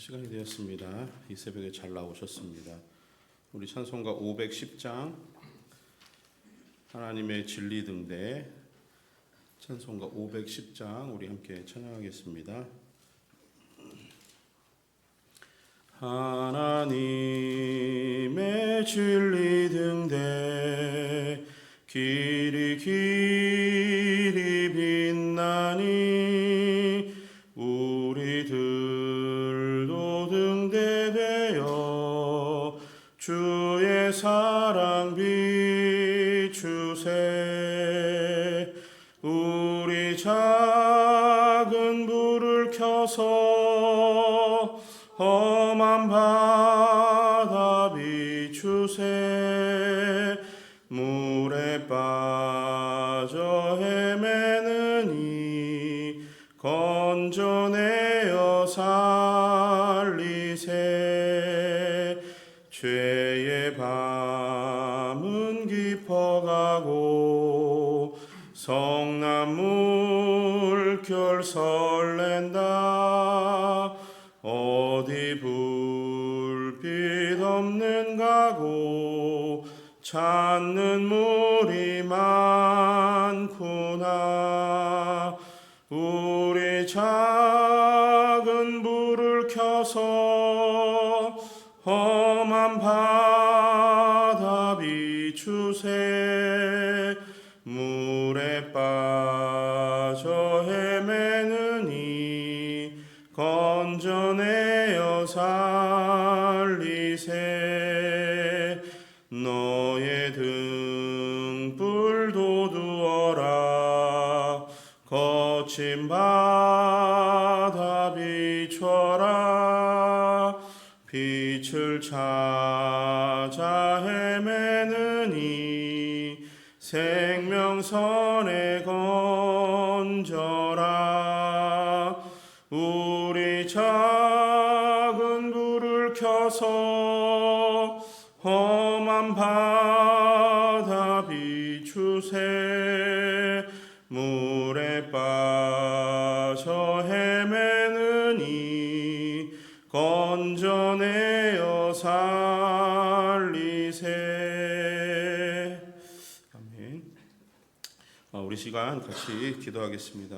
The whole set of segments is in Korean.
시간이 되었습니다. 이 새벽에 잘 나오셨습니다. 우리 찬송가 510장 하나님의 진리 등대 찬송가 510장 우리 함께 찬양하겠습니다. 하나님의 진리 등대 길이 빛나니 우리들도 등대되어 주의 사랑 비추세. 우리 작은 불을 켜서 험한 바다 비추세. 물에 빠져 헤매는 이 건져내어 살리세. 죄의 밤은 깊어가고 성난 물결 설렌다. 어디 불빛 없는 가고 찾는 물이 많구나. 우리 작은 불을 켜서 험한 바다 비추세. 물에 빠져 헤매는 이 건져내어 살리세. 너의 등불도 두어라. 거친 바다 비춰라. 빛을 찾아 헤매는 이 생명선에 건져라. 우리 작은 불을 켜서 험한 바다 비추세. 물에 빠져 헤매는 이 건져내어 살리세. 아멘. 우리 시간 같이 기도하겠습니다.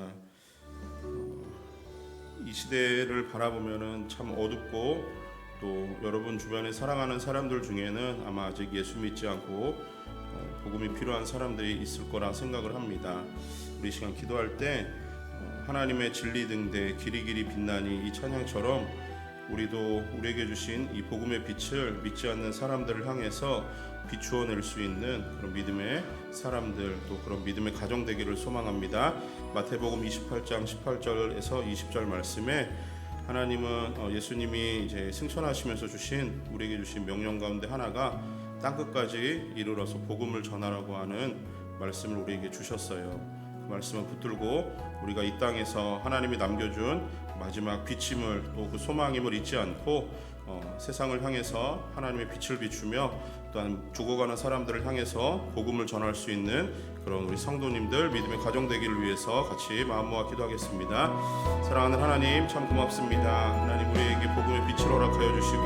이 시대를 바라보면은 참 어둡고 또 여러분 주변에 사랑하는 사람들 중에는 아마 아직 예수 믿지 않고 복음이 필요한 사람들이 있을 거라 생각을 합니다. 우리 시간 기도할 때 하나님의 진리 등대 길이 빛나니 이 찬양처럼 우리도 우리에게 주신 이 복음의 빛을 믿지 않는 사람들을 향해서 비추어낼 수 있는 그런 믿음의 사람들, 또 그런 믿음의 가정 되기를 소망합니다. 마태복음 28장 18절에서 20절 말씀에 하나님은 예수님이 이제 승천하시면서 주신 우리에게 주신 명령 가운데 하나가 땅끝까지 이르러서 복음을 전하라고 하는 말씀을 우리에게 주셨어요. 그 말씀을 붙들고 우리가 이 땅에서 하나님이 남겨준 마지막 빛임을 또 그 소망임을 잊지 않고 세상을 향해서 하나님의 빛을 비추며 또한 죽어가는 사람들을 향해서 복음을 전할 수 있는 그런 우리 성도님들 믿음의 가정 되기를 위해서 같이 마음 모아 기도하겠습니다. 사랑하는 하나님 참 고맙습니다. 하나님 우리에게 복음의 빛을 허락하여 주시고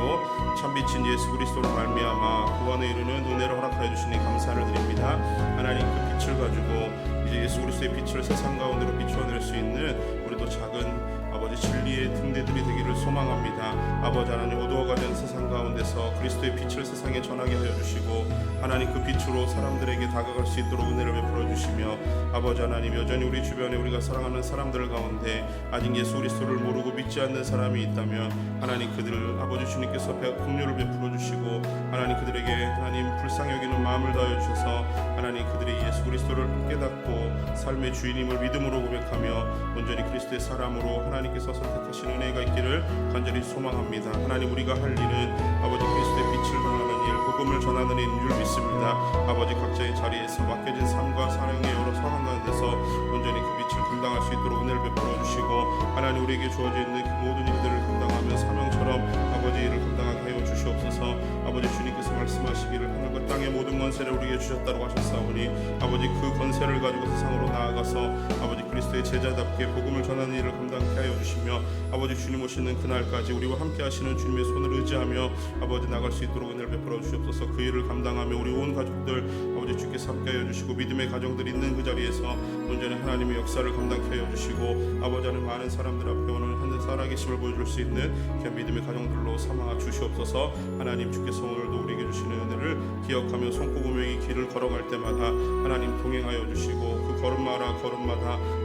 참 빛인 예수 그리스도로 말미암아 구원에 이르는 은혜를 허락하여 주시니 감사를 드립니다. 하나님 그 빛을 가지고 이제 예수 그리스도의 빛을 세상 가운데로 비추어낼 수 있는 우리도 작은 아버지 진리의 등대들이 되기를 소망합니다. 아버지 하나님 어두워가는 세상 가운데서 그리스도의 빛을 세상에 전하게 하여 주시고 하나님 그 빛으로 사람들에게 다가갈 수 있도록 은혜를 베풀어 주시며 아버지 하나님 여전히 우리 주변에 우리가 사랑하는 사람들 가운데 아직 예수 그리스도를 모르고 믿지 않는 사람이 있다면 하나님 그들을 아버지 주님께서 긍휼을 베풀어 주시고 하나님 그들에게 하나님 불쌍히 여기는 마음을 다하여 주셔서 하나님 그들이 예수 그리스도를 깨닫고 삶의 주인임을 믿음으로 고백하며 온전히 그리스도의 사람으로 하나님께서 선택하신 은혜가 있기를 간절히 소망합니다. 하나님 우리가 할 일은 아버지 그리스도의 빛을 전하는 일, 복음을 전하는 일인 줄 믿습니다. 아버지 각자의 자리에서 맡겨진 삶과 사랑의 여러 상황 가운데서 온전히 그 빛을 감당할 수 있도록 은혜를 베풀어 주시고 하나님 우리에게 주어져 있는 그 모든 일들을 감당하며 사명처럼 아버지 일을 감당하게 하여 주시옵소서. 아버지 주님께서 말씀하시기를 하늘과 땅의 모든 권세를 우리에게 주셨다고 하셨사오니 아버지 그 권세를 가지고 세상으로 나아가서 아버지 그리스도 그리스도의 제자답게 복음을 전하는 일을 감당케 하여 주시며 아버지 주님 오시는 그날까지 우리와 함께 하시는 주님의 손을 의지하며 아버지 나갈 수 있도록 은혜를 베풀어 주시옵소서. 그 일을 감당하며 우리 온 가족들 아버지 주께서 함께 하여 주시고 믿음의 가정들이 있는 그 자리에서 온전히 하나님의 역사를 감당케 하여 주시고 아버지 하나님 많은 사람들 앞에 오늘 하늘 살아계심을 보여줄 수 있는 귀한 믿음의 가정들로 삼아 주시옵소서. 하나님 주께서 오늘도 우리에게 주시는 은혜를 기억하며 손꼽으며 이 길을 걸어갈 때마다 하나님 동행하여 주시고 그 걸음마다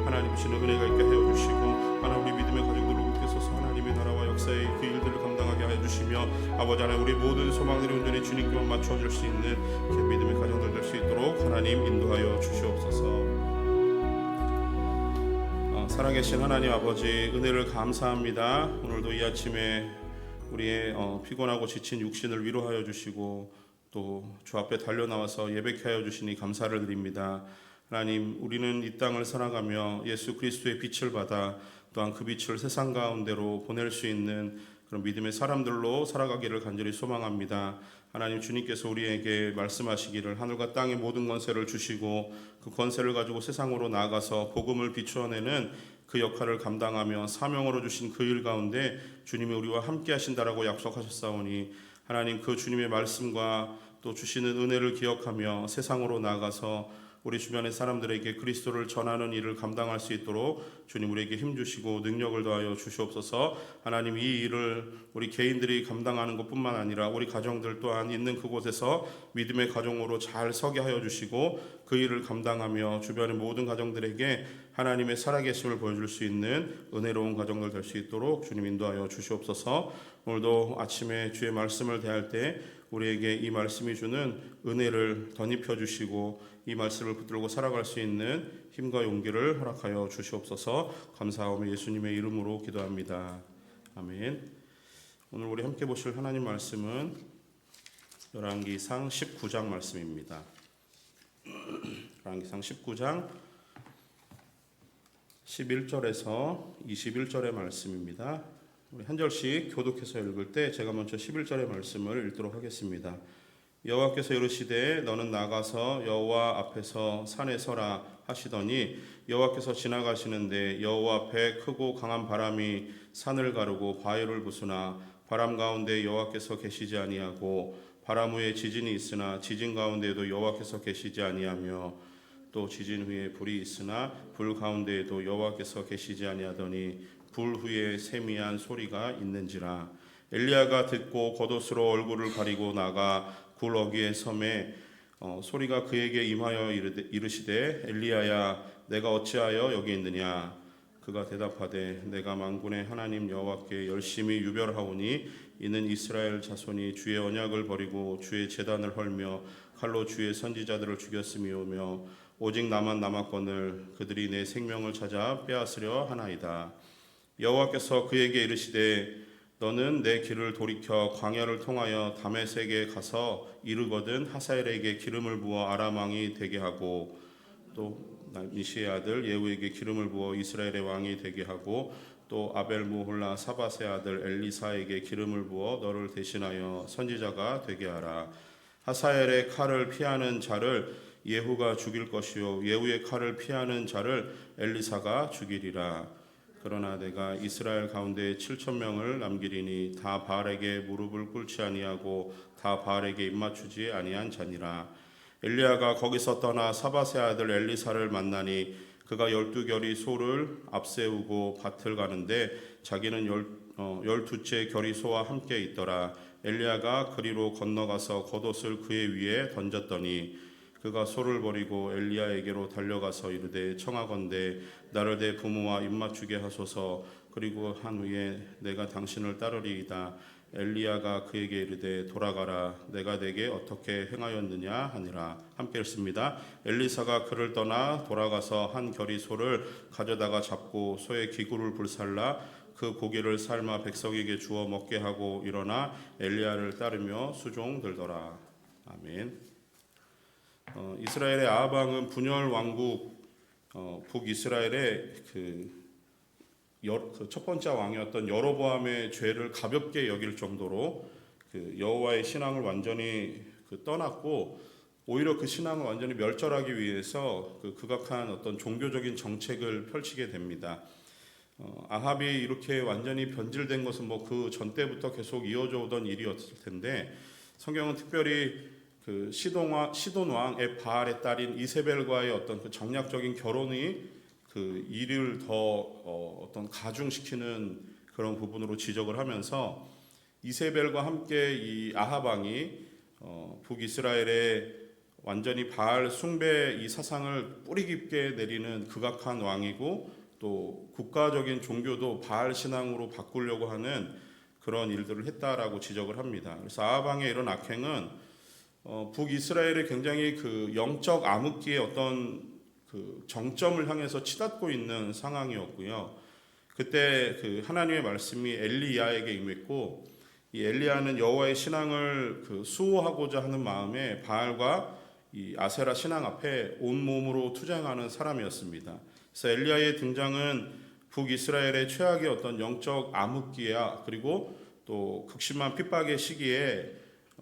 하나님 주시는 은혜가 있게 하여 주시고 하나님 우리 믿음의 가정들로 굳게 서서 하나님의 나라와 역사의 그 일들을 감당하게 하여 주시며 아버지 하나님 우리 모든 소망들이 온전히 주님께만 맞춰질 수 있는 그 믿음의 가정들 될 수 있도록 하나님 인도하여 주시옵소서. 살아계신 하나님 아버지 은혜를 감사합니다. 오늘도 이 아침에 우리의 피곤하고 지친 육신을 위로하여 주시고 또 주 앞에 달려나와서 예배케 하여 주시니 감사를 드립니다. 하나님 우리는 이 땅을 살아가며 예수 그리스도의 빛을 받아 또한 그 빛을 세상 가운데로 보낼 수 있는 그런 믿음의 사람들로 살아가기를 간절히 소망합니다. 하나님 주님께서 우리에게 말씀하시기를 하늘과 땅의 모든 권세를 주시고 그 권세를 가지고 세상으로 나아가서 복음을 비추어내는 그 역할을 감당하며 사명으로 주신 그 일 가운데 주님이 우리와 함께 하신다라고 약속하셨사오니 하나님 그 주님의 말씀과 또 주시는 은혜를 기억하며 세상으로 나아가서 우리 주변의 사람들에게 그리스도를 전하는 일을 감당할 수 있도록 주님 우리에게 힘주시고 능력을 더하여 주시옵소서. 하나님 이 일을 우리 개인들이 감당하는 것뿐만 아니라 우리 가정들 또한 있는 그곳에서 믿음의 가정으로 잘 서게 하여 주시고 그 일을 감당하며 주변의 모든 가정들에게 하나님의 살아계심을 보여줄 수 있는 은혜로운 가정들 될 수 있도록 주님 인도하여 주시옵소서. 오늘도 아침에 주의 말씀을 대할 때 우리에게 이 말씀이 주는 은혜를 덧입혀 주시고 이 말씀을 붙들고 살아갈 수 있는 힘과 용기를 허락하여 주시옵소서. 감사하며 예수님의 이름으로 기도합니다. 아멘. 오늘 우리 함께 보실 하나님 말씀은 열왕기상 19장 말씀입니다. 열왕기상 19장 11절에서 21절의 말씀입니다. 우리 한 절씩 교독해서 읽을 때 제가 먼저 11절의 말씀을 읽도록 하겠습니다. 여호와께서 이르시되 너는 나가서 여호와 앞에서 산에 서라 하시더니 여호와께서 지나가시는데 여호와 앞에 크고 강한 바람이 산을 가르고 바위를 부수나 바람 가운데 여호와께서 계시지 아니하고 바람 후에 지진이 있으나 지진 가운데에도 여호와께서 계시지 아니하며 또 지진 후에 불이 있으나 불 가운데에도 여호와께서 계시지 아니하더니 불 후에 세미한 소리가 있는지라. 엘리야가 듣고 겉옷으로 얼굴을 가리고 나가 굴 어귀에 섬에 소리가 그에게 임하여 이르시되 엘리야야 내가 어찌하여 여기 있느냐. 그가 대답하되 내가 만군의 하나님 여호와께 열심히 유별하오니 이는 이스라엘 자손이 주의 언약을 버리고 주의 제단을 헐며 칼로 주의 선지자들을 죽였음이오며 오직 나만 남았거늘 그들이 내 생명을 찾아 빼앗으려 하나이다. 여호와께서 그에게 이르시되 너는 내 길을 돌이켜 광야를 통하여 다메섹에 가서 이르거든 하사엘에게 기름을 부어 아람 왕이 되게 하고 또 니시의 아들 예후에게 기름을 부어 이스라엘의 왕이 되게 하고 또 아벨무홀라 사밧의 아들 엘리사에게 기름을 부어 너를 대신하여 선지자가 되게 하라. 하사엘의 칼을 피하는 자를 예후가 죽일 것이요 예후의 칼을 피하는 자를 엘리사가 죽이리라. 그러나 내가 이스라엘 가운데 7,000명을 남기리니 다 바알에게 무릎을 꿇지 아니하고 다 바알에게 입맞추지 아니한 자니라. 엘리야가 거기서 떠나 사밧의 아들 엘리사를 만나니 그가 12결이 소를 앞세우고 밭을 가는데 자기는 12채 결이 소와 함께 있더라. 엘리야가 그리로 건너가서 겉옷을 그의 위에 던졌더니 그가 소를 버리고 엘리야에게로 달려가서 이르되 청하건대 나를 내 부모와 입맞추게 하소서. 그리고 한 후에 내가 당신을 따르리이다. 엘리야가 그에게 이르되 돌아가라. 내가 내게 어떻게 행하였느냐 하니라. 함께 읽습니다. 엘리사가 그를 떠나 돌아가서 한 결이 소를 가져다가 잡고 소의 기구를 불살라 그 고기를 삶아 백성에게 주어 먹게 하고 일어나 엘리야를 따르며 수종들더라. 아멘. 이스라엘의 아합 왕은 분열 왕국 북이스라엘의 첫 번째 왕이었던 여로보암의 죄를 가볍게 여길 정도로 여호와의 신앙을 완전히 떠났고 오히려 그 신앙을 완전히 멸절하기 위해서 그 극악한 어떤 종교적인 정책을 펼치게 됩니다. 아합이 이렇게 완전히 변질된 것은 뭐 그 전 때부터 계속 이어져 오던 일이었을 텐데, 성경은 특별히 그 시돈 왕의 바알의 딸인 이세벨과의 어떤 그 정략적인 결혼이 그 일을 더 어떤 가중시키는 그런 부분으로 지적을 하면서, 이세벨과 함께 이 아합 왕이 북이스라엘의 완전히 바알 숭배 이 사상을 뿌리 깊게 내리는 극악한 왕이고, 또 국가적인 종교도 바알 신앙으로 바꾸려고 하는 그런 일들을 했다라고 지적을 합니다. 그래서 아합 왕의 이런 악행은 북이스라엘의 굉장히 그 영적 암흑기의 어떤 그 정점을 향해서 치닫고 있는 상황이었고요. 그때 그 하나님의 말씀이 엘리야에게 임했고, 이 엘리야는 여호와의 신앙을 그 수호하고자 하는 마음에 바알과 이 아세라 신앙 앞에 온몸으로 투쟁하는 사람이었습니다. 그래서 엘리야의 등장은 북이스라엘의 최악의 어떤 영적 암흑기야, 그리고 또 극심한 핍박의 시기에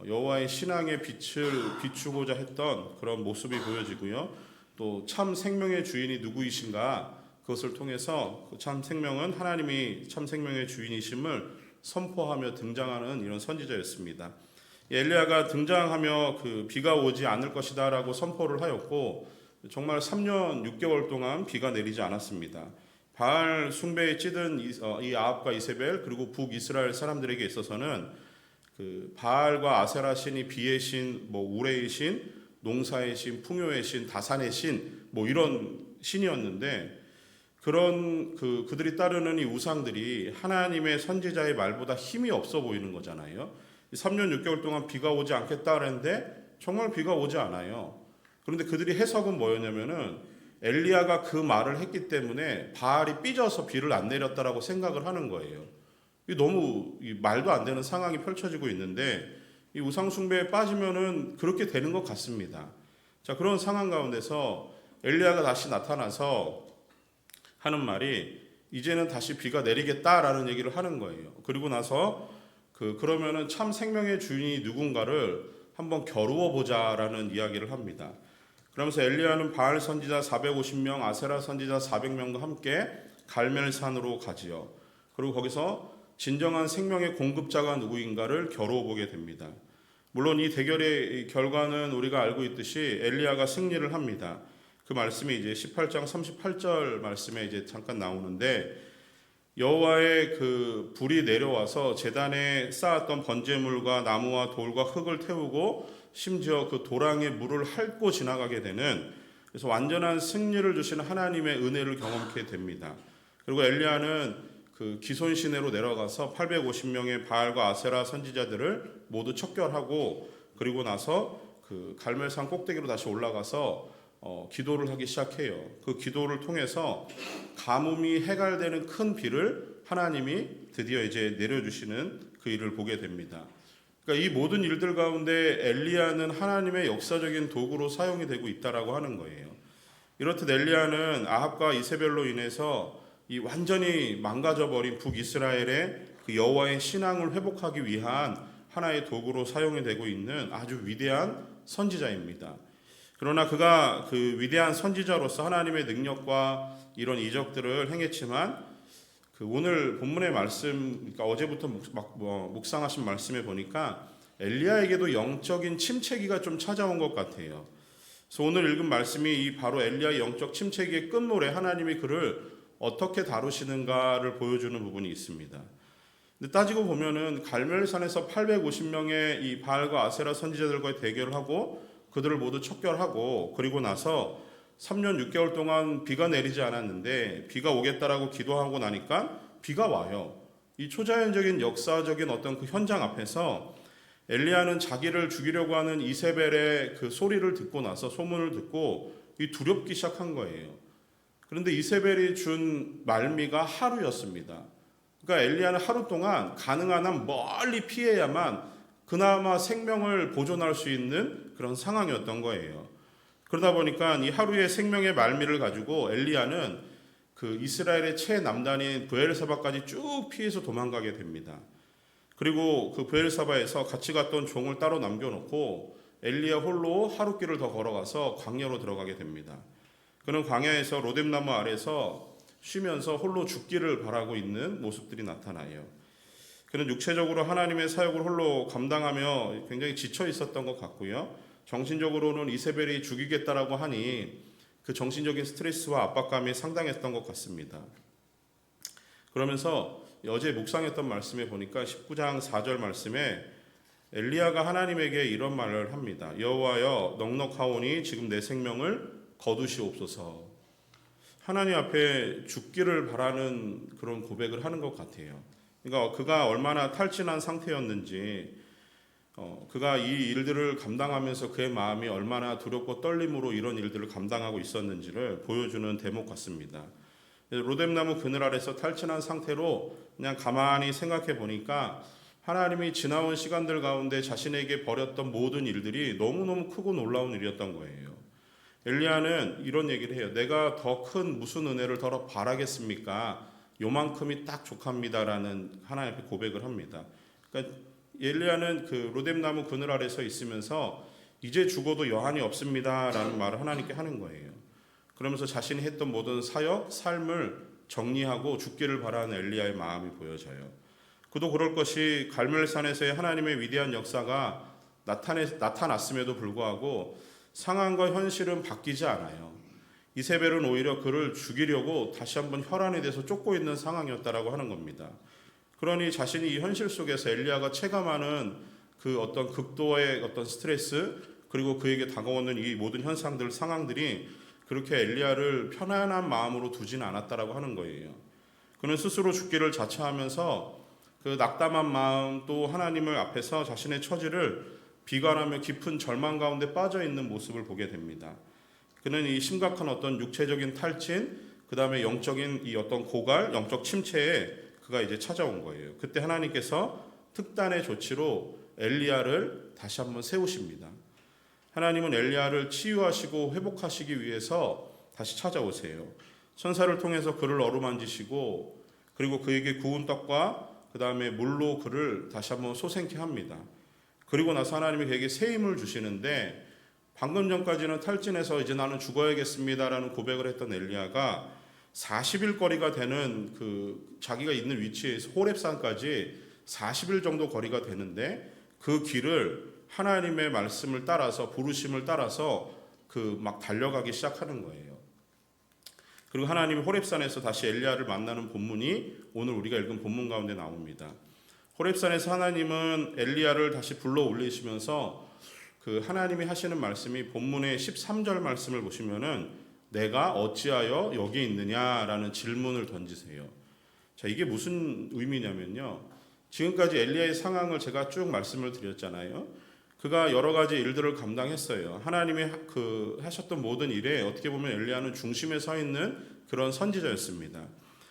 여호와의 신앙의 빛을 비추고자 했던 그런 모습이 보여지고요. 또 참 생명의 주인이 누구이신가, 그것을 통해서 그 참 생명은 하나님이 참 생명의 주인이심을 선포하며 등장하는 이런 선지자였습니다. 엘리야가 등장하며 그 비가 오지 않을 것이다라고 선포를 하였고, 정말 3년 6개월 동안 비가 내리지 않았습니다. 바알 숭배에 찌든 이 아합과 이세벨, 그리고 북이스라엘 사람들에게 있어서는 그 바알과 아세라 신이 비의 신, 뭐 우레의 신, 농사의 신, 풍요의 신, 다산의 신, 뭐 이런 신이었는데, 그런 그들이 따르는 이 우상들이 하나님의 선지자의 말보다 힘이 없어 보이는 거잖아요. 3년 6개월 동안 비가 오지 않겠다 그랬는데 정말 비가 오지 않아요. 그런데 그들이 해석은 뭐였냐면은 엘리야가 그 말을 했기 때문에 바알이 삐져서 비를 안 내렸다라고 생각을 하는 거예요. 너무 말도 안 되는 상황이 펼쳐지고 있는데, 이 우상 숭배에 빠지면은 그렇게 되는 것 같습니다. 자, 그런 상황 가운데서 엘리야가 다시 나타나서 하는 말이, 이제는 다시 비가 내리겠다라는 얘기를 하는 거예요. 그리고 나서 그러면은 참 생명의 주인이 누군가를 한번 겨루어 보자라는 이야기를 합니다. 그러면서 엘리야는 바알 선지자 450명, 아세라 선지자 400명과 함께 갈멜산으로 가지요. 그리고 거기서 진정한 생명의 공급자가 누구인가를 겨루어 보게 됩니다. 물론 이 대결의 결과는 우리가 알고 있듯이 엘리야가 승리를 합니다. 그 말씀이 이제 18장 38절 말씀에 이제 잠깐 나오는데, 여호와의 그 불이 내려와서 제단에 쌓았던 번제물과 나무와 돌과 흙을 태우고 심지어 그 도랑의 물을 핥고 지나가게 되는, 그래서 완전한 승리를 주시는 하나님의 은혜를 경험하게 됩니다. 그리고 엘리야는 그 기손 시내로 내려가서 850명의 바알과 아세라 선지자들을 모두 척결하고, 그리고 나서 그 갈멜산 꼭대기로 다시 올라가서 기도를 하기 시작해요. 그 기도를 통해서 가뭄이 해갈되는 큰 비를 하나님이 드디어 이제 내려주시는 그 일을 보게 됩니다. 그러니까 이 모든 일들 가운데 엘리야는 하나님의 역사적인 도구로 사용이 되고 있다라고 하는 거예요. 이렇듯 엘리야는 아합과 이세벨로 인해서 이 완전히 망가져버린 북이스라엘의 그 여호와의 신앙을 회복하기 위한 하나의 도구로 사용이 되고 있는 아주 위대한 선지자입니다. 그러나 그가 그 위대한 선지자로서 하나님의 능력과 이런 이적들을 행했지만, 그 오늘 본문의 말씀, 그러니까 어제부터 묵상하신 말씀에 보니까 엘리야에게도 영적인 침체기가 좀 찾아온 것 같아요. 그래서 오늘 읽은 말씀이 이 바로 엘리야의 영적 침체기의 끝물에 하나님이 그를 어떻게 다루시는가를 보여주는 부분이 있습니다. 근데 따지고 보면은 갈멜산에서 850명의 이 바알과 아세라 선지자들과의 대결을 하고 그들을 모두 척결하고, 그리고 나서 3년 6개월 동안 비가 내리지 않았는데 비가 오겠다라고 기도하고 나니까 비가 와요. 이 초자연적인 역사적인 어떤 그 현장 앞에서 엘리야는 자기를 죽이려고 하는 이세벨의 그 소리를 듣고 나서, 소문을 듣고 이 두렵기 시작한 거예요. 그런데 이세벨이 준 말미가 하루였습니다. 그러니까 엘리야는 하루 동안 가능한 한 멀리 피해야만 그나마 생명을 보존할 수 있는 그런 상황이었던 거예요. 그러다 보니까 이 하루의 생명의 말미를 가지고 엘리야는 그 이스라엘의 최남단인 브엘사바까지 쭉 피해서 도망가게 됩니다. 그리고 그 브엘사바에서 같이 갔던 종을 따로 남겨놓고 엘리야 홀로 하룻길을 더 걸어가서 광야로 들어가게 됩니다. 그는 광야에서 로뎀나무 아래서 쉬면서 홀로 죽기를 바라고 있는 모습들이 나타나요. 그는 육체적으로 하나님의 사역을 홀로 감당하며 굉장히 지쳐 있었던 것 같고요. 정신적으로는 이세벨이 죽이겠다라고 하니 그 정신적인 스트레스와 압박감이 상당했던 것 같습니다. 그러면서 어제 묵상했던 말씀에 보니까 19장 4절 말씀에 엘리야가 하나님에게 이런 말을 합니다. 여호와여 넉넉하오니 지금 내 생명을 거두시옵소서. 하나님 앞에 죽기를 바라는 그런 고백을 하는 것 같아요. 그러니까 그가 얼마나 탈진한 상태였는지, 그가 이 일들을 감당하면서 그의 마음이 얼마나 두렵고 떨림으로 이런 일들을 감당하고 있었는지를 보여주는 대목 같습니다. 로뎀나무 그늘 아래서 탈진한 상태로 그냥 가만히 생각해 보니까 하나님이 지나온 시간들 가운데 자신에게 벌였던 모든 일들이 너무너무 크고 놀라운 일이었던 거예요. 엘리야는 이런 얘기를 해요. 내가 더 큰 무슨 은혜를 더 바라겠습니까? 요만큼이 딱 족합니다라는 하나님 앞에 고백을 합니다. 그러니까 엘리야는 그 로뎀나무 그늘 아래 서 있으면서 이제 죽어도 여한이 없습니다라는 말을 하나님께 하는 거예요. 그러면서 자신이 했던 모든 사역, 삶을 정리하고 죽기를 바라는 엘리야의 마음이 보여져요. 그도 그럴 것이 갈멜산에서의 하나님의 위대한 역사가 나타났음에도 불구하고 상황과 현실은 바뀌지 않아요. 이세벨은 오히려 그를 죽이려고 다시 한번 혈안에 대해서 쫓고 있는 상황이었다라고 하는 겁니다. 그러니 자신이 이 현실 속에서 엘리야가 체감하는 그 어떤 극도의 어떤 스트레스, 그리고 그에게 다가오는 이 모든 현상들, 상황들이 그렇게 엘리야를 편안한 마음으로 두지는 않았다라고 하는 거예요. 그는 스스로 죽기를 자처하면서 그 낙담한 마음, 또 하나님을 앞에서 자신의 처지를 비관하며 깊은 절망 가운데 빠져 있는 모습을 보게 됩니다. 그는 이 심각한 어떤 육체적인 탈진, 그 다음에 영적인 이 어떤 고갈, 영적 침체에 그가 이제 찾아온 거예요. 그때 하나님께서 특단의 조치로 엘리야를 다시 한번 세우십니다. 하나님은 엘리야를 치유하시고 회복하시기 위해서 다시 찾아오세요. 천사를 통해서 그를 어루만지시고, 그리고 그에게 구운 떡과 그 다음에 물로 그를 다시 한번 소생케 합니다. 그리고 나서 하나님이 그에게 새 힘을 주시는데, 방금 전까지는 탈진해서 이제 나는 죽어야겠습니다라는 고백을 했던 엘리야가 40일 거리가 되는 그 자기가 있는 위치에서 호렙산까지 40일 정도 거리가 되는데, 그 길을 하나님의 말씀을 따라서, 부르심을 따라서 그 막 달려가기 시작하는 거예요. 그리고 하나님이 호렙산에서 다시 엘리야를 만나는 본문이 오늘 우리가 읽은 본문 가운데 나옵니다. 호렙산에서 하나님은 엘리야를 다시 불러 올리시면서 그 하나님이 하시는 말씀이 본문의 13절 말씀을 보시면은 내가 어찌하여 여기 있느냐라는 질문을 던지세요. 자, 이게 무슨 의미냐면요. 지금까지 엘리야의 상황을 제가 쭉 말씀을 드렸잖아요. 그가 여러 가지 일들을 감당했어요. 하나님이 하셨던 모든 일에 어떻게 보면 엘리야는 중심에 서 있는 그런 선지자였습니다.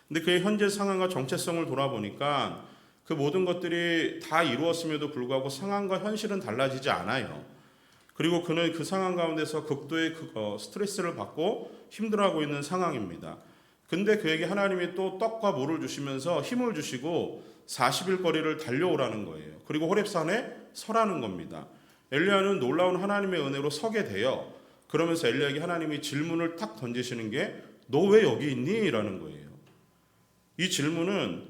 근데 그의 현재 상황과 정체성을 돌아보니까 그 모든 것들이 다 이루었음에도 불구하고 상황과 현실은 달라지지 않아요. 그리고 그는 그 상황 가운데서 극도의 스트레스를 받고 힘들어하고 있는 상황입니다. 근데 그에게 하나님이 또 떡과 물을 주시면서 힘을 주시고 40일 거리를 달려오라는 거예요. 그리고 호렙산에 서라는 겁니다. 엘리야는 놀라운 하나님의 은혜로 서게 돼요. 그러면서 엘리야에게 하나님이 질문을 탁 던지시는 게 너 왜 여기 있니? 라는 거예요. 이 질문은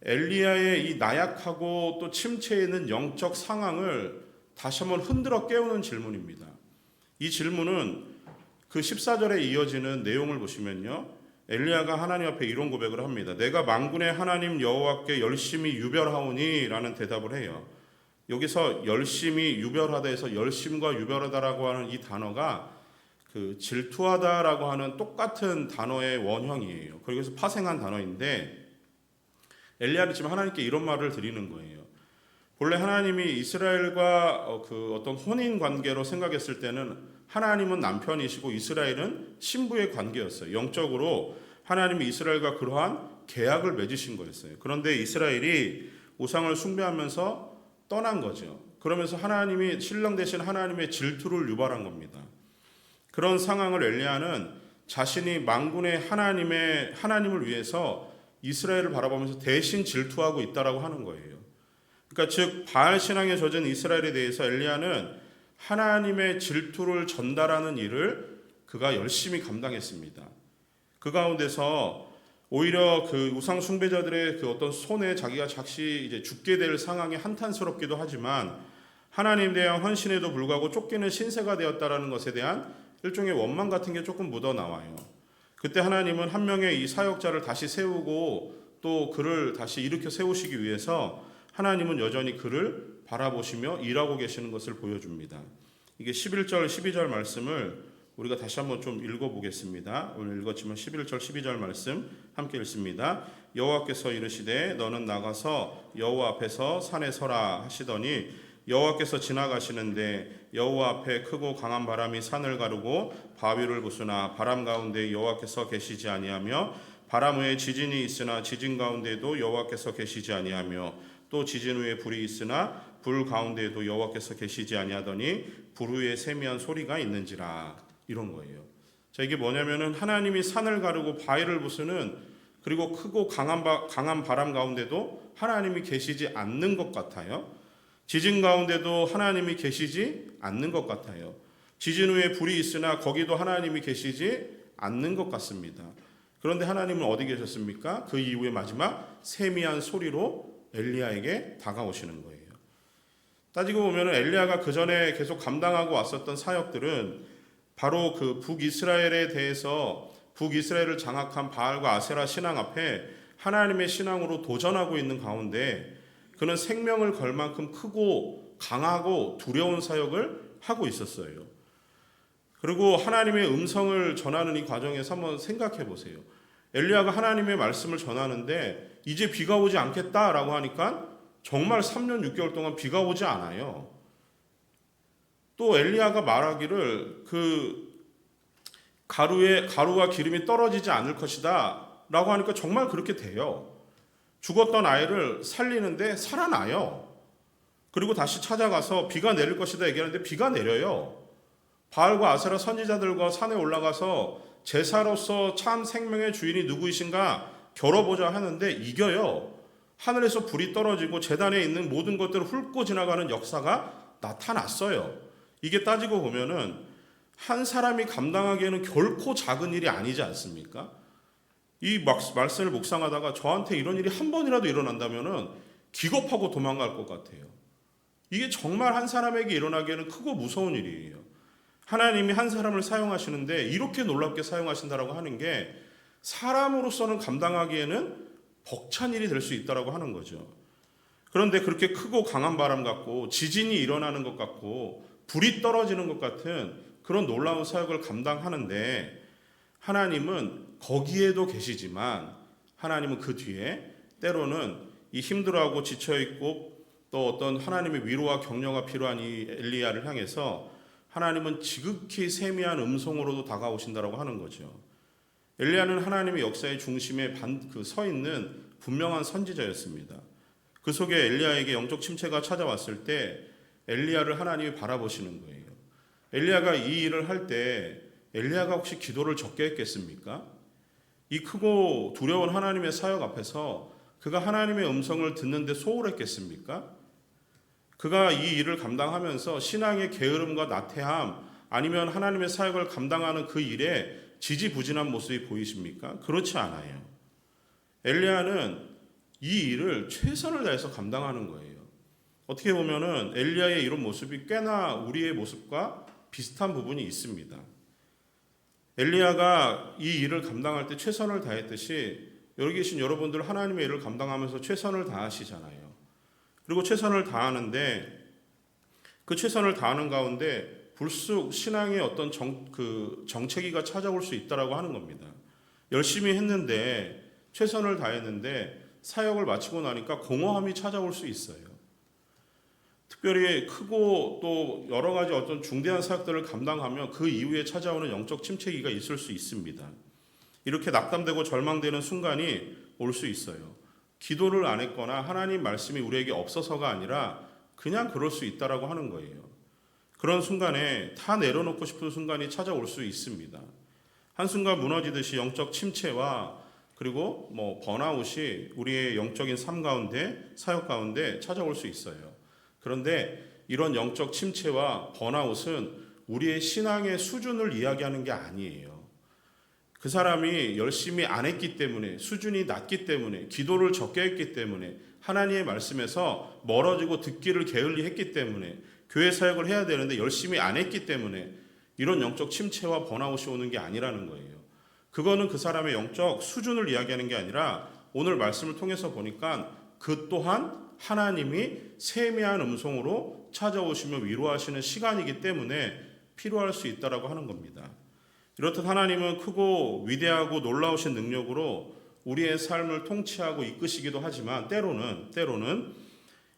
엘리야의 이 나약하고 또 침체에 있는 영적 상황을 다시 한번 흔들어 깨우는 질문입니다. 이 질문은 그 14절에 이어지는 내용을 보시면요. 엘리야가 하나님 앞에 이런 고백을 합니다. 내가 만군의 하나님 여호와께 열심히 유별하오니 라는 대답을 해요. 여기서 열심히 유별하다 해서 열심과 유별하다라고 하는 이 단어가 그 질투하다라고 하는 똑같은 단어의 원형이에요. 그래서 파생한 단어인데 엘리야는 지금 하나님께 이런 말을 드리는 거예요. 본래 하나님이 이스라엘과 그 어떤 혼인 관계로 생각했을 때는 하나님은 남편이시고 이스라엘은 신부의 관계였어요. 영적으로 하나님이 이스라엘과 그러한 계약을 맺으신 거였어요. 그런데 이스라엘이 우상을 숭배하면서 떠난 거죠. 그러면서 하나님이 신랑 대신 하나님의 질투를 유발한 겁니다. 그런 상황을 엘리야는 자신이 만군의 하나님을 위해서 이스라엘을 바라보면서 대신 질투하고 있다라고 하는 거예요. 그러니까 즉 바알 신앙에 젖은 이스라엘에 대해서 엘리야는 하나님의 질투를 전달하는 일을 그가 열심히 감당했습니다. 그 가운데서 오히려 그 우상 숭배자들의 그 어떤 손에 자기가 즉시 이제 죽게 될 상황이 한탄스럽기도 하지만 하나님에 대한 헌신에도 불구하고 쫓기는 신세가 되었다라는 것에 대한 일종의 원망 같은 게 조금 묻어 나와요. 그때 하나님은 한 명의 이 사역자를 다시 세우고 또 그를 다시 일으켜 세우시기 위해서 하나님은 여전히 그를 바라보시며 일하고 계시는 것을 보여줍니다. 이게 11절 12절 말씀을 우리가 다시 한번 좀 읽어보겠습니다. 오늘 읽었지만 11절 12절 말씀 함께 읽습니다. 여호와께서 이르시되 너는 나가서 여호와 앞에서 산에 서라 하시더니 여호와께서 지나가시는데 여호와 앞에 크고 강한 바람이 산을 가르고 바위를 부수나 바람 가운데 여호와께서 계시지 아니하며 바람 후에 지진이 있으나 지진 가운데도 여호와께서 계시지 아니하며 또 지진 후에 불이 있으나 불 가운데에도 여호와께서 계시지 아니하더니 불 후에 세미한 소리가 있는지라. 이런 거예요. 자, 이게 뭐냐면은 하나님이 산을 가르고 바위를 부수는 그리고 크고 강한 바람 가운데도 하나님이 계시지 않는 것 같아요. 지진 가운데도 하나님이 계시지 않는 것 같아요. 지진 후에 불이 있으나 거기도 하나님이 계시지 않는 것 같습니다. 그런데 하나님은 어디 계셨습니까? 그 이후에 마지막 세미한 소리로 엘리야에게 다가오시는 거예요. 따지고 보면 엘리야가 그 전에 계속 감당하고 왔었던 사역들은 바로 그 북이스라엘에 대해서 북이스라엘을 장악한 바알과 아세라 신앙 앞에 하나님의 신앙으로 도전하고 있는 가운데 그는 생명을 걸 만큼 크고 강하고 두려운 사역을 하고 있었어요. 그리고 하나님의 음성을 전하는 이 과정에서 한번 생각해 보세요. 엘리야가 하나님의 말씀을 전하는데 이제 비가 오지 않겠다라고 하니까 정말 3년 6개월 동안 비가 오지 않아요. 또 엘리야가 말하기를 그 가루와 기름이 떨어지지 않을 것이다 라고 하니까 정말 그렇게 돼요. 죽었던 아이를 살리는데 살아나요. 그리고 다시 찾아가서 비가 내릴 것이다 얘기하는데 비가 내려요. 바알과 아세라 선지자들과 산에 올라가서 제사로서 참 생명의 주인이 누구이신가 겨뤄보자 하는데 이겨요. 하늘에서 불이 떨어지고 제단에 있는 모든 것들을 훑고 지나가는 역사가 나타났어요. 이게 따지고 보면은 한 사람이 감당하기에는 결코 작은 일이 아니지 않습니까? 이 말씀을 묵상하다가 저한테 이런 일이 한 번이라도 일어난다면은 기겁하고 도망갈 것 같아요. 이게 정말 한 사람에게 일어나기에는 크고 무서운 일이에요. 하나님이 한 사람을 사용하시는데 이렇게 놀랍게 사용하신다라고 하는 게 사람으로서는 감당하기에는 벅찬 일이 될 수 있다라고 하는 거죠. 그런데 그렇게 크고 강한 바람 같고 지진이 일어나는 것 같고 불이 떨어지는 것 같은 그런 놀라운 사역을 감당하는데 하나님은 거기에도 계시지만 하나님은 그 뒤에 때로는 이 힘들어하고 지쳐있고 또 어떤 하나님의 위로와 격려가 필요한 이 엘리야를 향해서 하나님은 지극히 세미한 음성으로도 다가오신다라고 하는 거죠. 엘리야는 하나님의 역사의 중심에 서 있는 분명한 선지자였습니다. 그 속에 엘리야에게 영적 침체가 찾아왔을 때 엘리야를 하나님이 바라보시는 거예요. 엘리야가 이 일을 할 때 엘리야가 혹시 기도를 적게 했겠습니까? 이 크고 두려운 하나님의 사역 앞에서 그가 하나님의 음성을 듣는데 소홀했겠습니까? 그가 이 일을 감당하면서 신앙의 게으름과 나태함 아니면 하나님의 사역을 감당하는 그 일에 지지부진한 모습이 보이십니까? 그렇지 않아요. 엘리야는 이 일을 최선을 다해서 감당하는 거예요. 어떻게 보면은 엘리야의 이런 모습이 꽤나 우리의 모습과 비슷한 부분이 있습니다. 엘리야가 이 일을 감당할 때 최선을 다했듯이 여기 계신 여러분들 하나님의 일을 감당하면서 최선을 다하시잖아요. 그리고 최선을 다하는데 그 최선을 다하는 가운데 불쑥 신앙의 어떤 정체기가 찾아올 수 있다라고 하는 겁니다. 열심히 했는데 최선을 다했는데 사역을 마치고 나니까 공허함이 찾아올 수 있어요. 특별히 크고 또 여러 가지 어떤 중대한 사역들을 감당하며 그 이후에 찾아오는 영적 침체기가 있을 수 있습니다. 이렇게 낙담되고 절망되는 순간이 올 수 있어요. 기도를 안 했거나 하나님 말씀이 우리에게 없어서가 아니라 그냥 그럴 수 있다라고 하는 거예요. 그런 순간에 다 내려놓고 싶은 순간이 찾아올 수 있습니다. 한순간 무너지듯이 영적 침체와 그리고 번아웃이 우리의 영적인 삶 가운데 사역 가운데 찾아올 수 있어요. 그런데 이런 영적 침체와 번아웃은 우리의 신앙의 수준을 이야기하는 게 아니에요. 그 사람이 열심히 안 했기 때문에, 수준이 낮기 때문에, 기도를 적게 했기 때문에, 하나님의 말씀에서 멀어지고 듣기를 게을리 했기 때문에, 교회 사역을 해야 되는데 열심히 안 했기 때문에 이런 영적 침체와 번아웃이 오는 게 아니라는 거예요. 그거는 그 사람의 영적 수준을 이야기하는 게 아니라 오늘 말씀을 통해서 보니까 그 또한 하나님이 세미한 음성으로 찾아오시며 위로하시는 시간이기 때문에 필요할 수 있다라고 하는 겁니다. 이렇듯 하나님은 크고 위대하고 놀라우신 능력으로 우리의 삶을 통치하고 이끄시기도 하지만 때로는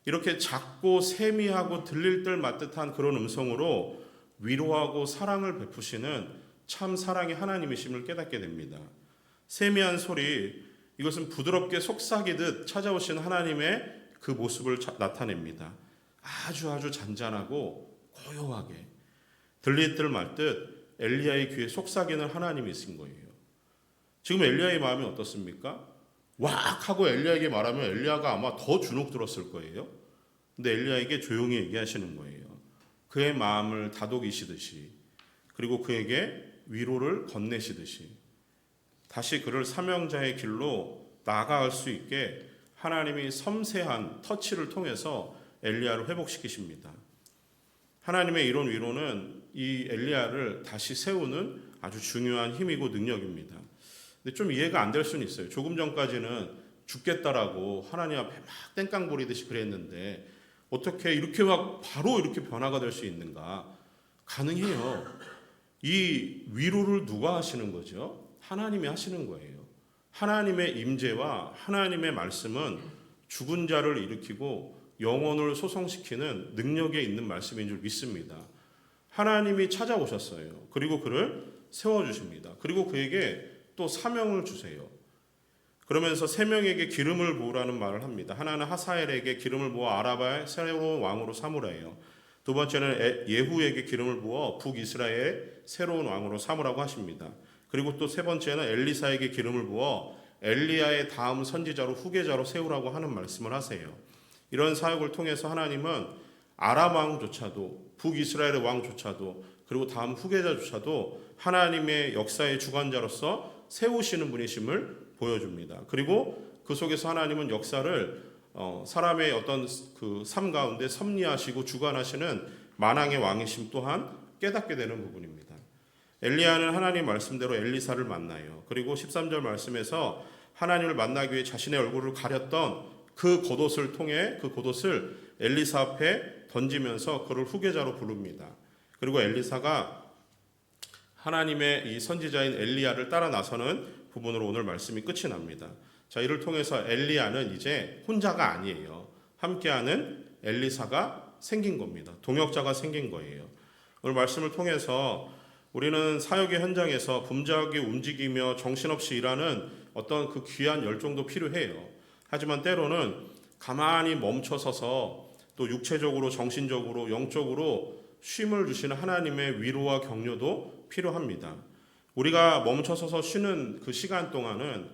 이렇게 작고 세미하고 들릴 듯 맞듯한 그런 음성으로 위로하고 사랑을 베푸시는 참 사랑의 하나님이심을 깨닫게 됩니다. 세미한 소리, 이것은 부드럽게 속삭이듯 찾아오신 하나님의 그 모습을 나타냅니다. 아주 잔잔하고 고요하게 들릴 듯 말듯 엘리야의 귀에 속삭이는 하나님이신 거예요. 지금 엘리야의 마음이 어떻습니까? 왁 하고 엘리야에게 말하면 엘리야가 아마 더 주눅 들었을 거예요. 근데 엘리야에게 조용히 얘기하시는 거예요. 그의 마음을 다독이시듯이, 그리고 그에게 위로를 건네시듯이 다시 그를 사명자의 길로 나아갈 수 있게 하나님이 섬세한 터치를 통해서 엘리야를 회복시키십니다. 하나님의 이런 위로는 이 엘리야를 다시 세우는 아주 중요한 힘이고 능력입니다. 근데 좀 이해가 안 될 수는 있어요. 조금 전까지는 죽겠다라고 하나님 앞에 막 땡깡 부리듯이 그랬는데 어떻게 이렇게 막 바로 이렇게 변화가 될 수 있는가? 가능해요. 이 위로를 누가 하시는 거죠? 하나님이 하시는 거예요. 하나님의 임재와 하나님의 말씀은 죽은 자를 일으키고 영혼을 소성시키는 능력에 있는 말씀인 줄 믿습니다. 하나님이 찾아오셨어요. 그리고 그를 세워주십니다. 그리고 그에게 또 사명을 주세요. 그러면서 세 명에게 기름을 부으라는 말을 합니다. 하나는 하사엘에게 기름을 부어 아라바의 새로운 왕으로 삼으라예요. 두 번째는 예후에게 기름을 부어 북이스라엘의 새로운 왕으로 삼으라고 하십니다. 그리고 또 세 번째는 엘리사에게 기름을 부어 엘리야의 다음 선지자로 후계자로 세우라고 하는 말씀을 하세요. 이런 사역을 통해서 하나님은 아람 왕조차도, 북이스라엘의 왕조차도, 그리고 다음 후계자조차도 하나님의 역사의 주관자로서 세우시는 분이심을 보여줍니다. 그리고 그 속에서 하나님은 역사를 사람의 어떤 그 삶 가운데 섭리하시고 주관하시는 만왕의 왕이심 또한 깨닫게 되는 부분입니다. 엘리야는 하나님 말씀대로 엘리사를 만나요. 그리고 13절 말씀에서 하나님을 만나기 위해 자신의 얼굴을 가렸던 그 겉옷을 통해 그 겉옷을 엘리사 앞에 던지면서 그를 후계자로 부릅니다. 그리고 엘리사가 하나님의 이 선지자인 엘리야를 따라 나서는 부분으로 오늘 말씀이 끝이 납니다. 자, 이를 통해서 엘리야는 이제 혼자가 아니에요. 함께하는 엘리사가 생긴 겁니다. 동역자가 생긴 거예요. 오늘 말씀을 통해서 우리는 사역의 현장에서 분주하게 움직이며 정신없이 일하는 어떤 그 귀한 열정도 필요해요. 하지만 때로는 가만히 멈춰서서 또 육체적으로, 정신적으로, 영적으로 쉼을 주시는 하나님의 위로와 격려도 필요합니다. 우리가 멈춰서서 쉬는 그 시간 동안은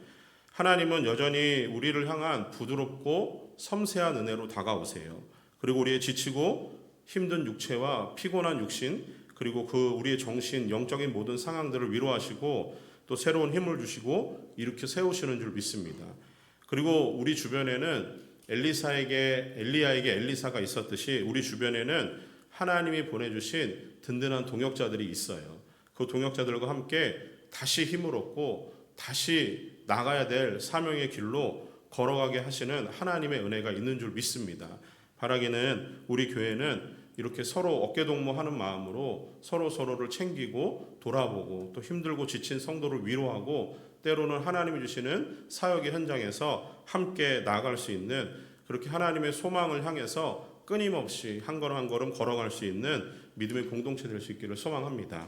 하나님은 여전히 우리를 향한 부드럽고 섬세한 은혜로 다가오세요. 그리고 우리의 지치고 힘든 육체와 피곤한 육신, 그리고 그 우리의 정신, 영적인 모든 상황들을 위로하시고 또 새로운 힘을 주시고 일으켜 세우시는 줄 믿습니다. 그리고 우리 주변에는 엘리야에게 엘리사가 있었듯이 우리 주변에는 하나님이 보내주신 든든한 동역자들이 있어요. 그 동역자들과 함께 다시 힘을 얻고 다시 나가야 될 사명의 길로 걸어가게 하시는 하나님의 은혜가 있는 줄 믿습니다. 바라기는 우리 교회는 이렇게 서로 어깨동무하는 마음으로 서로를 챙기고 돌아보고 또 힘들고 지친 성도를 위로하고 때로는 하나님이 주시는 사역의 현장에서 함께 나아갈 수 있는, 그렇게 하나님의 소망을 향해서 끊임없이 한 걸음 한 걸음 걸어갈 수 있는 믿음의 공동체 될 수 있기를 소망합니다.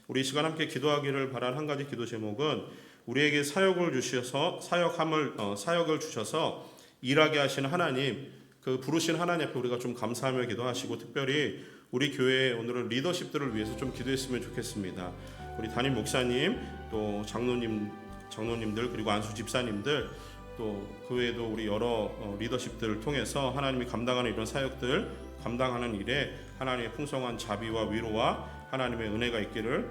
우리 이 시간 함께 기도하기를 바란 한 가지 기도 제목은 우리에게 사역을 주셔서 사역을 주셔서 일하게 하시는 하나님, 그 부르신 하나님 앞에 우리가 좀 감사하며 기도하시고 특별히 우리 교회의 오늘은 리더십들을 위해서 좀 기도했으면 좋겠습니다. 우리 담임 목사님, 또 장로님들, 그리고 안수 집사님들, 또 그 외에도 우리 여러 리더십들을 통해서 하나님이 감당하는 이런 사역들 감당하는 일에 하나님의 풍성한 자비와 위로와 하나님의 은혜가 있기를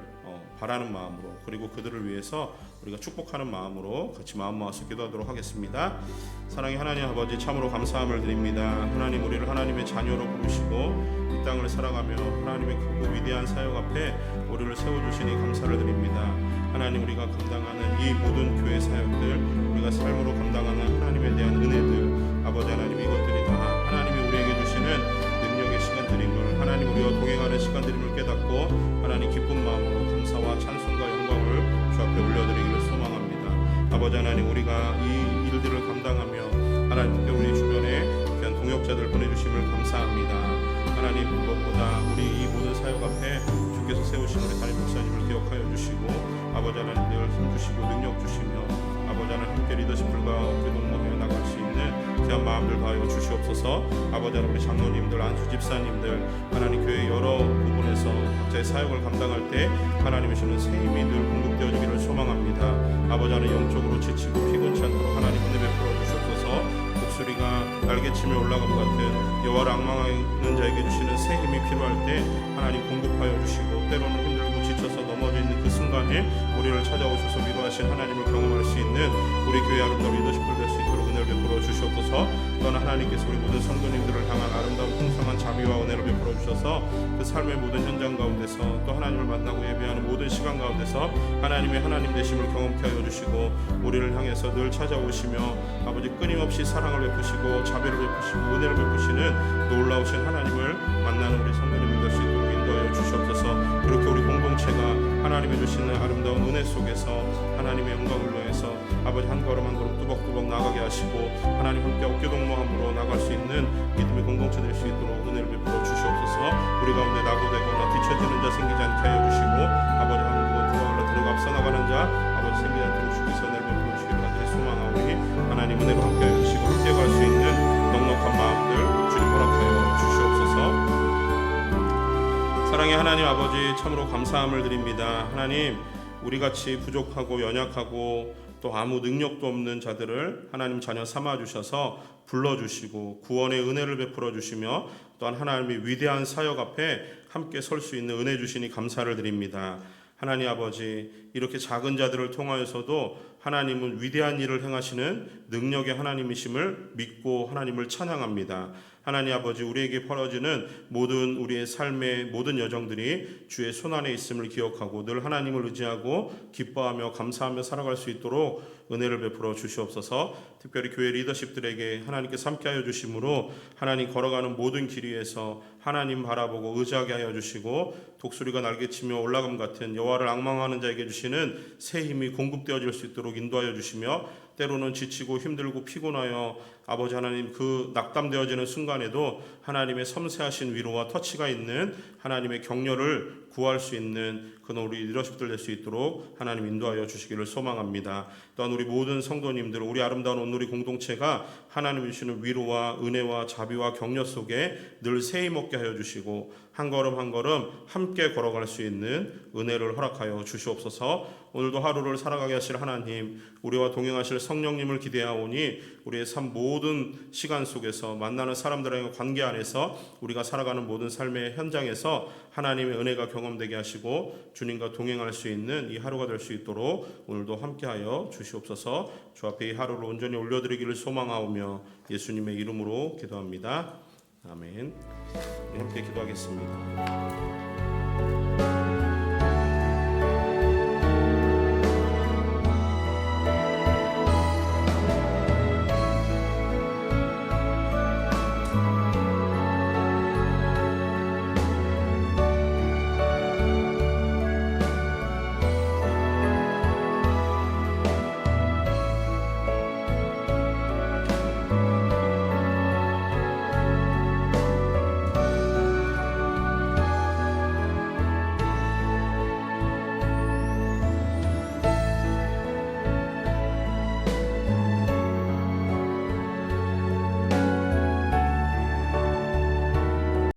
바라는 마음으로, 그리고 그들을 위해서 우리가 축복하는 마음으로 같이 마음 모아서 기도하도록 하겠습니다. 사랑의 하나님 아버지, 참으로 감사함을 드립니다. 하나님, 우리를 하나님의 자녀로 부르시고 이 땅을 살아가며 하나님의 크고 위대한 사역 앞에 우리를 세워주시니 감사를 드립니다. 하나님, 우리가 감당하는 이 모든 교회 사역들, 우리가 삶으로 감당하는 하나님에 대한 은혜들, 아버지 하나님, 이것들이 다 하나님이 우리에게 주시는 능력의 시간들임을, 하나님 우리와 동행하는 시간들임을 깨닫고 하나님 기쁜 마음으로 감사와 찬송과 영광을 주 앞에 올려드리기를 소망합니다. 아버지 하나님, 우리가 이 일들을 감당하며 하나님께 우리 주변에 귀한 동역자들 보내주심을 감사합니다. 하나님, 무엇보다 우리 이 모든 사역 앞에 주께서 세우신 우리 담임 목사님을 기억하여 주시고, 아버지 하나님 늘 힘주시고 능력 주시며, 아버지 하나님 함께 리더십들과 어깨 동무하여 나갈 수 있는 귀한 마음들 다하여 주시옵소서. 아버지 하나님, 우리 장로님들, 안수 집사님들, 하나님 교회 여러 부분에서 각자의 사역을 감당할 때 하나님이 주는 새 힘이 늘 공급되어지기를 소망합니다. 아버지 하나님, 영적으로 지치고 피곤치 않도록 하나님 은혜 베풀어 주시옵소서. 목소리가 날개치며 올라감 같은 여호와를 앙망하는 자에게 주시는 새 힘이 필요할 때 하나님 공급하여 주시고, 때로는 힘들고 지쳐서 넘어져 있는 그 순간에 우리를 찾아오셔서 위로하신 하나님을 경험할 수 있는 우리 교회 아름다운 리더십들 될 수 있도록 은혜를 베풀어 주시옵소서. 또한 하나님께서 우리 모든 성도님들을 향한 아름다운 풍성한 자비와 은혜를 베풀어 주셔서 그 삶의 모든 현장 가운데서 또 하나님을 만나고 예배하는 모든 시간 가운데서 하나님의 하나님 되심을 경험케 하여 주시고, 우리를 향해서 늘 찾아오시며 아버지 끊임없이 사랑을 베푸시고 자비를 베푸시고 은혜를 베푸시는 놀라우신 하나님을 만나는 우리 성도님들 될 수 있도록 인도하여 주시옵소서. 이렇게 우리 공동체가 하나님이 주시는 아름다운 은혜 속에서 하나님의 영광을 위해서 아버지 한 걸음 한 걸음 뚜벅뚜벅 나가게 하시고, 하나님 함께 어깨동무함으로 나갈 수 있는 믿음의 공동체 될 수 있도록 은혜를 베풀어 주시옵소서. 우리 가운데 낙오되거나 뒤처지는 자 생기지 않게 하여 주시고, 아버지 하나님 두방을 들고 앞서 나가는 자 아버지 생기지 않도록 주께서 은혜를 베풀어 주시기를 간절히 소망하오니, 하나님 은혜로 함께 하여 주시고 함께 갈 수 있는 넉넉한 마음들 주님 허락하여 주시옵소서. 사랑의 하나님 아버지, 참으로 감사함을 드립니다. 하나님, 우리같이 부족하고 연약하고 또 아무 능력도 없는 자들을 하나님 자녀 삼아 주셔서 불러주시고 구원의 은혜를 베풀어 주시며, 또한 하나님의 위대한 사역 앞에 함께 설 수 있는 은혜 주시니 감사를 드립니다. 하나님 아버지, 이렇게 작은 자들을 통하여서도 하나님은 위대한 일을 행하시는 능력의 하나님이심을 믿고 하나님을 찬양합니다. 하나님 아버지, 우리에게 벌어지는 모든 우리의 삶의 모든 여정들이 주의 손안에 있음을 기억하고 늘 하나님을 의지하고 기뻐하며 감사하며 살아갈 수 있도록 은혜를 베풀어 주시옵소서. 특별히 교회 리더십들에게 하나님께서 함께하여 주심으로 하나님 걸어가는 모든 길 위에서 하나님 바라보고 의지하게 하여 주시고, 독수리가 날개치며 올라감 같은 여호와를 앙망하는 자에게 주시는 새 힘이 공급되어질 수 있도록 인도하여 주시며, 때로는 지치고 힘들고 피곤하여 아버지 하나님 그 낙담되어지는 순간에도 하나님의 섬세하신 위로와 터치가 있는 하나님의 격려를 구할 수 있는 그런 우리 리더십들 될 수 있도록 하나님 인도하여 주시기를 소망합니다. 또한 우리 모든 성도님들, 우리 아름다운 온누리 공동체가 하나님이 주시는 위로와 은혜와 자비와 격려 속에 늘 새힘 얻게 하여 주시고, 한 걸음 한 걸음 함께 걸어갈 수 있는 은혜를 허락하여 주시옵소서. 오늘도 하루를 살아가게 하실 하나님, 우리와 동행하실 성령님을 기대하오니 우리의 삶 모든 시간 속에서 만나는 사람들과의 관계 안에서 우리가 살아가는 모든 삶의 현장에서 하나님의 은혜가 경험되게 하시고 주님과 동행할 수 있는 이 하루가 될 수 있도록 오늘도 함께하여 주시옵소서. 주 앞에 이 하루를 온전히 올려드리기를 소망하오며 예수님의 이름으로 기도합니다. 아멘. 함께 기도하겠습니다.